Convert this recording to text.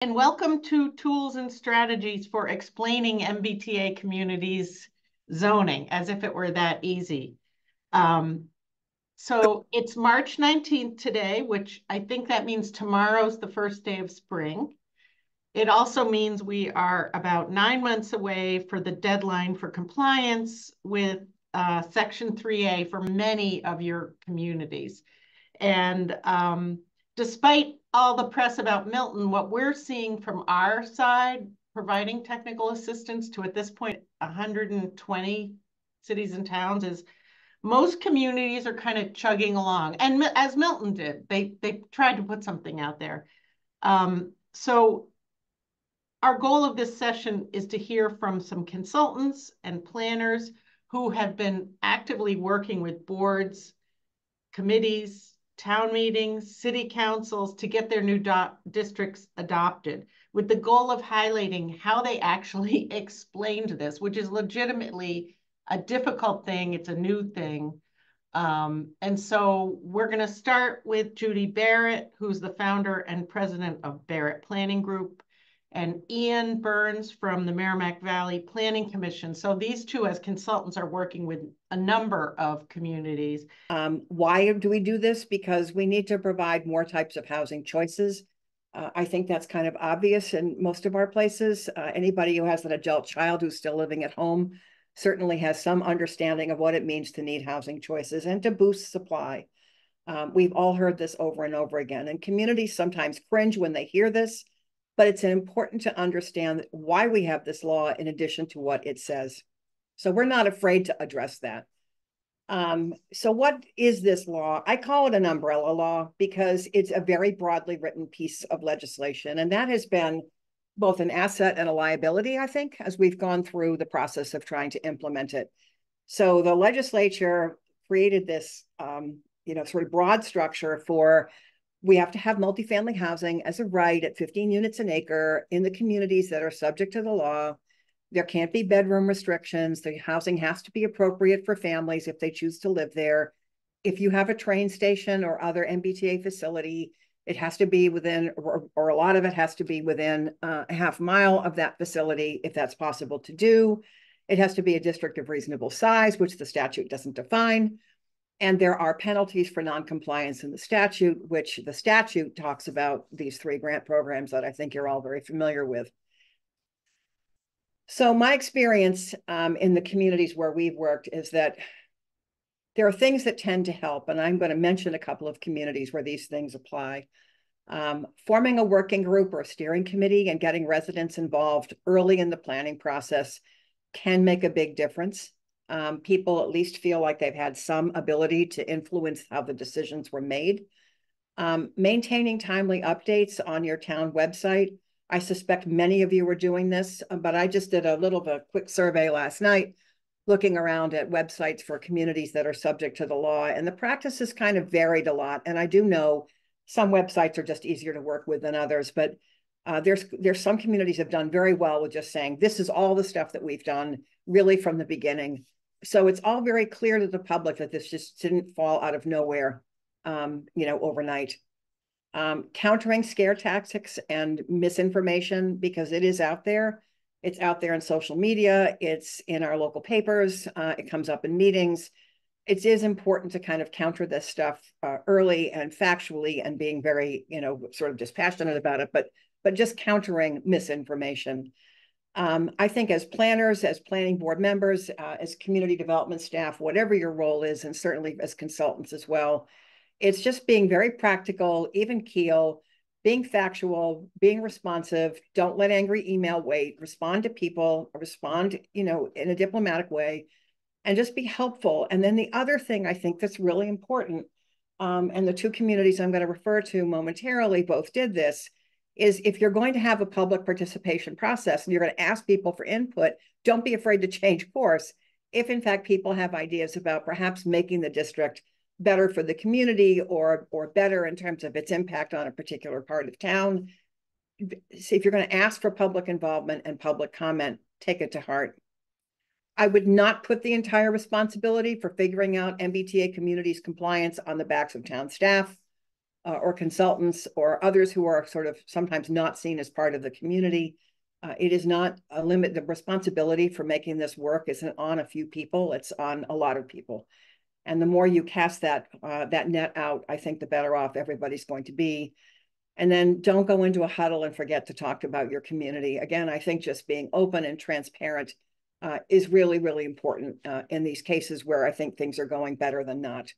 And welcome to Tools and Strategies for Explaining MBTA Communities Zoning, as if it were that easy. So it's March 19th today, which I think that means tomorrow's the first day of spring. It also means we are about 9 months away for the deadline for compliance with Section 3A for many of your communities. And despite all the press about Milton, what we're seeing from our side, providing technical assistance to, at this point, 120 cities and towns, is most communities are kind of chugging along. And as Milton did, they tried to put something out there. So our goal of this session is to hear from some consultants and planners who have been actively working with boards, committees, town meetings, city councils to get their new districts adopted, with the goal of highlighting how they actually explained this, which is legitimately a difficult thing. It's a new thing. And so we're going to start with Judy Barrett, who's the founder and president of Barrett Planning Group, and Ian Burns from the Merrimack Valley Planning Commission. So these two, as consultants, are working with a number of communities. Why do we do this? Because we need to provide more types of housing choices. I think that's kind of obvious in most of our places. Anybody who has an adult child who's still living at home certainly has some understanding of what it means to need housing choices and to boost supply. We've all heard this over and over again, and communities sometimes cringe when they hear this, but it's important to understand why we have this law in addition to what it says. So we're not afraid to address that. So what is this law? I call it an umbrella law because it's a very broadly written piece of legislation, and that has been both an asset and a liability, I think, as we've gone through the process of trying to implement it. So the legislature created this, sort of broad structure for we have to have multifamily housing as a right at 15 units an acre in the communities that are subject to the law. There can't be bedroom restrictions. The housing has to be appropriate for families if they choose to live there. If you have a train station or other MBTA facility, it has to be within, or a lot of it has to be within a half mile of that facility, if that's possible to do. It has to be a district of reasonable size, which the statute doesn't define. And there are penalties for noncompliance in the statute, which the statute talks about these 3 grant programs that I think you're all very familiar with. So my experience in the communities where we've worked is that there are things that tend to help, and I'm going to mention a couple of communities where these things apply. Forming a working group or a steering committee and getting residents involved early in the planning process can make a big difference. People at least feel like they've had some ability to influence how the decisions were made. Maintaining timely updates on your town website. I suspect many of you are doing this, but I just did a little of a quick survey last night, looking around at websites for communities that are subject to the law, and the practice has kind of varied a lot. And I do know some websites are just easier to work with than others, but there's some communities have done very well with just saying, this is all the stuff that we've done really from the beginning. So it's all very clear to the public that this just didn't fall out of nowhere, overnight. Countering scare tactics and misinformation, because it is out there. It's out there in social media. It's in our local papers. It comes up in meetings. It is important to kind of counter this stuff early and factually and being very, sort of dispassionate about it, but just countering misinformation. I think as planners, as planning board members, as community development staff, whatever your role is, and certainly as consultants as well, it's just being very practical, even keel, being factual, being responsive. Don't let angry email wait. Respond to people, respond, in a diplomatic way, and just be helpful. And then the other thing I think that's really important, and the 2 communities I'm going to refer to momentarily both did this, is if you're going to have a public participation process and you're going to ask people for input, don't be afraid to change course. If in fact people have ideas about perhaps making the district better for the community or better in terms of its impact on a particular part of town. So if you're going to ask for public involvement and public comment, take it to heart. I would not put the entire responsibility for figuring out MBTA communities compliance on the backs of town staff. or consultants or others who are sort of sometimes not seen as part of the community. It is not a limit. The responsibility for making this work isn't on a few people, it's on a lot of people. And the more you cast that net out, I think the better off everybody's going to be. And then don't go into a huddle and forget to talk about your community. Again, I think just being open and transparent is really, really important in these cases where I think things are going better than not.